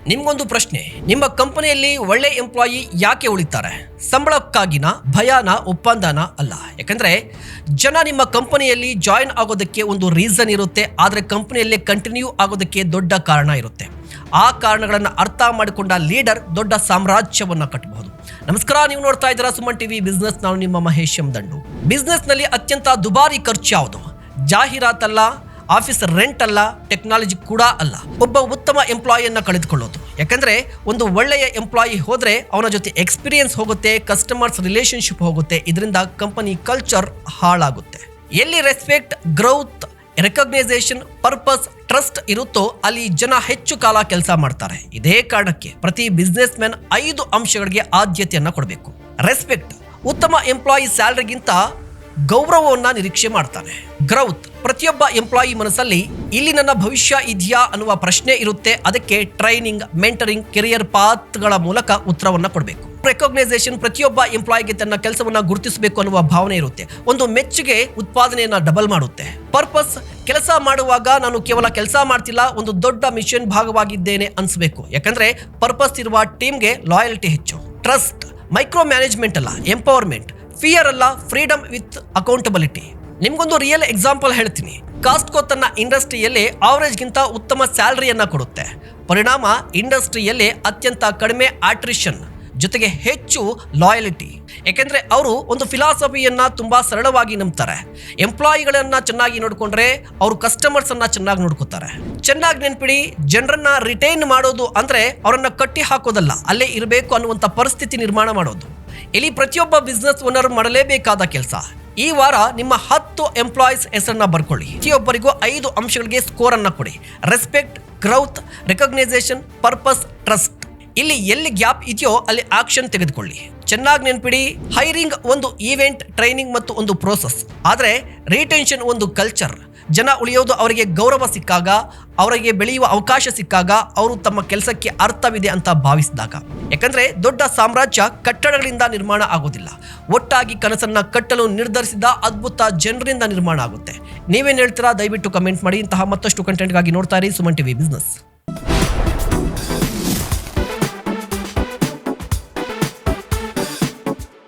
ನಿಮ್ಗೊಂದು ಪ್ರಶ್ನೆ, ನಿಮ್ಮ ಕಂಪನಿಯಲ್ಲಿ ಒಳ್ಳೆ ಎಂಪ್ಲಾಯಿ ಯಾಕೆ ಉಳಿತಾರೆ? ಸಂಬಳಕ್ಕಾಗಿನ, ಭಯನ, ಒಪ್ಪಂದನ ಅಲ್ಲ. ಯಾಕಂದ್ರೆ ಜನ ನಿಮ್ಮ ಕಂಪನಿಯಲ್ಲಿ ಜಾಯಿನ್ ಆಗೋದಕ್ಕೆ ಒಂದು ರೀಸನ್ ಇರುತ್ತೆ, ಆದರೆ ಕಂಪನಿಯಲ್ಲೇ ಕಂಟಿನ್ಯೂ ಆಗೋದಕ್ಕೆ ದೊಡ್ಡ ಕಾರಣ ಇರುತ್ತೆ. ಆ ಕಾರಣಗಳನ್ನು ಅರ್ಥ ಮಾಡಿಕೊಂಡ ಲೀಡರ್ ದೊಡ್ಡ ಸಾಮ್ರಾಜ್ಯವನ್ನು ಕಟ್ಟಬಹುದು. ನಮಸ್ಕಾರ, ನೀವು ನೋಡ್ತಾ ಇದ್ದೀರಾ ಸುಮನ್ ಟಿವಿ ಬಿಸ್ನೆಸ್. ನಾನು ನಿಮ್ಮ ಮಹೇಶ್ ಎಂ ದಂಡು. ಬಿಸ್ನೆಸ್ನಲ್ಲಿ ಅತ್ಯಂತ ದುಬಾರಿ ಖರ್ಚು ಯಾವುದು? ಜಾಹೀರಾತಲ್ಲ, ಆಫೀಸ್ ರೆಂಟ್ ಅಲ್ಲ, ಟೆಕ್ನಾಲಜಿ ಕೂಡ ಅಲ್ಲ, ಒಬ್ಬ ಉತ್ತಮ ಎಂಪ್ಲಾಯಿಯನ್ನು ಕಳೆದುಕೊಳ್ಳೋದು. ಯಾಕಂದ್ರೆ ಒಂದು ಒಳ್ಳೆಯ ಎಂಪ್ಲಾಯಿ ಹೋದ್ರೆ ಅವನ ಜೊತೆ ಎಕ್ಸ್ಪೀರಿಯನ್ಸ್ ಹೋಗುತ್ತೆ, ಕಸ್ಟಮರ್ಸ್ ರಿಲೇಶನ್ಶಿಪ್ ಹೋಗುತ್ತೆ, ಇದರಿಂದ ಕಂಪನಿ ಕಲ್ಚರ್ ಹಾಳಾಗುತ್ತೆ. ಎಲ್ಲಿ respect, growth, recognisation, purpose, trust ಇರುತ್ತೋ ಅಲ್ಲಿ ಜನ ಹೆಚ್ಚು ಕಾಲ ಕೆಲಸ ಮಾಡ್ತಾರೆ. ಇದೇ ಕಾರಣಕ್ಕೆ ಪ್ರತಿ ಬಿಸ್ನೆಸ್ ಮ್ಯಾನ್ 5 ಅಂಶಗಳಿಗೆ ಆದ್ಯತೆಯನ್ನ ಕೊಡಬೇಕು. ರೆಸ್ಪೆಕ್ಟ್, ಉತ್ತಮ ಎಂಪ್ಲಾಯಿ ಸ್ಯಾಲರಿಗಿಂತ ಗೌರವವನ್ನ ನಿರೀಕ್ಷೆ ಮಾಡ್ತಾನೆ. ಗ್ರೌತ್, ಪ್ರತಿಯೊಬ್ಬ ಎಂಪ್ಲಾಯಿ ಮನಸ್ಸಲ್ಲಿ ಇಲ್ಲಿ ನನ್ನ ಭವಿಷ್ಯ ಇದೆಯಾ ಅನ್ನುವ ಪ್ರಶ್ನೆ ಇರುತ್ತೆ. ಅದಕ್ಕೆ ಟ್ರೈನಿಂಗ್, ಮೆಂಟರಿಂಗ್, ಕೆರಿಯರ್ ಪಾತ್ಗಳ ಮೂಲಕ ಉತ್ತರವನ್ನ ಕೊಡಬೇಕು. ರೆಕಗ್ನೈಸೇಷನ್, ಪ್ರತಿಯೊಬ್ಬ ಎಂಪ್ಲಾಯಿಗೆ ತನ್ನ ಕೆಲಸವನ್ನ ಗುರುತಿಸಬೇಕು ಅನ್ನುವ ಭಾವನೆ ಇರುತ್ತೆ. ಒಂದು ಮೆಚ್ಚುಗೆ ಉತ್ಪಾದನೆಯನ್ನ ಡಬಲ್ ಮಾಡುತ್ತೆ. ಪರ್ಪಸ್, ಕೆಲಸ ಮಾಡುವಾಗ ನಾನು ಕೇವಲ ಕೆಲಸ ಮಾಡ್ತಿಲ್ಲ, ಒಂದು ದೊಡ್ಡ ಮಿಷನ್ ಭಾಗವಾಗಿದ್ದೇನೆ ಅನ್ಸ್ಬೇಕು. ಯಾಕಂದ್ರೆ ಪರ್ಪಸ್ ಇರುವ ಟೀಮ್ಗೆ ಲಾಯಲ್ಟಿ ಹೆಚ್ಚು. ಟ್ರಸ್ಟ್, ಮೈಕ್ರೋ ಮ್ಯಾನೇಜ್ಮೆಂಟ್ ಅಲ್ಲ, ಎಂಪವರ್ಮೆಂಟ್. ಫಿಯರ್ ಅಲ್ಲ, ಫ್ರೀಡಮ್ ವಿತ್ ಅಕೌಂಟಬಿಲಿಟಿ. ನಿಮ್ಗೊಂದು ರಿಯಲ್ ಎಕ್ಸಾಂಪಲ್ ಹೇಳ್ತೀನಿ. ಕಾಸ್ಟ್ಕೋ ತನ್ನ ಇಂಡಸ್ಟ್ರಿಯಲ್ಲಿ ಆವರೇಜ್ಗಿಂತ ಉತ್ತಮ ಸ್ಯಾಲರಿಯನ್ನ ಕೊಡುತ್ತೆ. ಪರಿಣಾಮ ಇಂಡಸ್ಟ್ರಿಯಲ್ಲಿ ಅತ್ಯಂತ ಕಡಿಮೆ ಆಟ್ರಿಷನ್ ಜೊತೆಗೆ ಹೆಚ್ಚು ಲಾಯಲಿಟಿ. ಯಾಕೆಂದ್ರೆ ಅವರು ಒಂದು ಫಿಲಾಸಫಿಯನ್ನ ತುಂಬಾ ಸರಳವಾಗಿ ನಂಬ್ತಾರೆ. ಎಂಪ್ಲಾಯಿಗಳನ್ನ ಚೆನ್ನಾಗಿ ನೋಡ್ಕೊಂಡ್ರೆ ಅವರು ಕಸ್ಟಮರ್ಸ್ ಅನ್ನ ಚೆನ್ನಾಗಿ ನೋಡ್ಕೋತಾರೆ. ಚೆನ್ನಾಗಿ ನೆನ್ಪಿಡಿ, ಜನರನ್ನ ರಿಟೈನ್ ಮಾಡೋದು ಅಂದ್ರೆ ಅವರನ್ನ ಕಟ್ಟಿ ಹಾಕೋದಲ್ಲ, ಅಲ್ಲೇ ಇರಬೇಕು ಅನ್ನುವಂಥ ಪರಿಸ್ಥಿತಿ ನಿರ್ಮಾಣ ಮಾಡೋದು. ಇಲ್ಲಿ ಪ್ರತಿಯೊಬ್ಬ ಬಿಸ್ನೆಸ್ ಓನರ್ ಮಾಡಲೇಬೇಕಾದ ಕೆಲಸ. ಈ ವಾರ ನಿಮ್ಮ 10 ಎಂಪ್ಲಾಯೀಸ್ ಹೆಸರನ್ನ ಬರ್ಕೊಳ್ಳಿ. ಪ್ರತಿಯೊಬ್ಬರಿಗೂ 5 ಅಂಶಗಳಿಗೆ ಸ್ಕೋರ್ ಅನ್ನ ಕೊಡಿ. Respect, growth, recognisation, purpose, trust. ಇಲ್ಲಿ ಎಲ್ಲಿ ಗ್ಯಾಪ್ ಇದೆಯೋ ಅಲ್ಲಿ ಆಕ್ಷನ್ ತೆಗೆದುಕೊಳ್ಳಿ. ಚೆನ್ನಾಗಿ ನೆನ್ಪಿಡಿ, ಹೈರಿಂಗ್ ಒಂದು ಈವೆಂಟ್, ಟ್ರೈನಿಂಗ್ ಮತ್ತು ಒಂದು ಪ್ರೋಸೆಸ್, ಆದರೆ ರಿಟೆನ್ಷನ್ ಒಂದು ಕಲ್ಚರ್. ಜನ ಉಳಿಯೋದು ಅವರಿಗೆ ಗೌರವ ಸಿಕ್ಕಾಗ, ಅವರಿಗೆ ಬೆಳೆಯುವ ಅವಕಾಶ ಸಿಕ್ಕಾಗ, ಅವರು ತಮ್ಮ ಕೆಲಸಕ್ಕೆ ಅರ್ಥವಿದೆ ಅಂತ ಭಾವಿಸಿದಾಗ. ಯಾಕಂದ್ರೆ ದೊಡ್ಡ ಸಾಮ್ರಾಜ್ಯ ಕಟ್ಟಡಗಳಿಂದ ನಿರ್ಮಾಣ ಆಗೋದಿಲ್ಲ, ಒಟ್ಟಾಗಿ ಕನಸನ್ನ ಕಟ್ಟಲು ನಿರ್ಧರಿಸಿದ ಅದ್ಭುತ ಜನರಿಂದ ನಿರ್ಮಾಣ ಆಗುತ್ತೆ. ನೀವೇನು ಹೇಳ್ತೀರಾ? ದಯವಿಟ್ಟು ಕಮೆಂಟ್ ಮಾಡಿ. ಇಂತಹ ಮತ್ತಷ್ಟು ಕಂಟೆಂಟ್ಗಾಗಿ ನೋಡ್ತಾ ಇರಿ ಸುಮನ್ ಟಿವಿ ಬಿಸ್ನೆಸ್.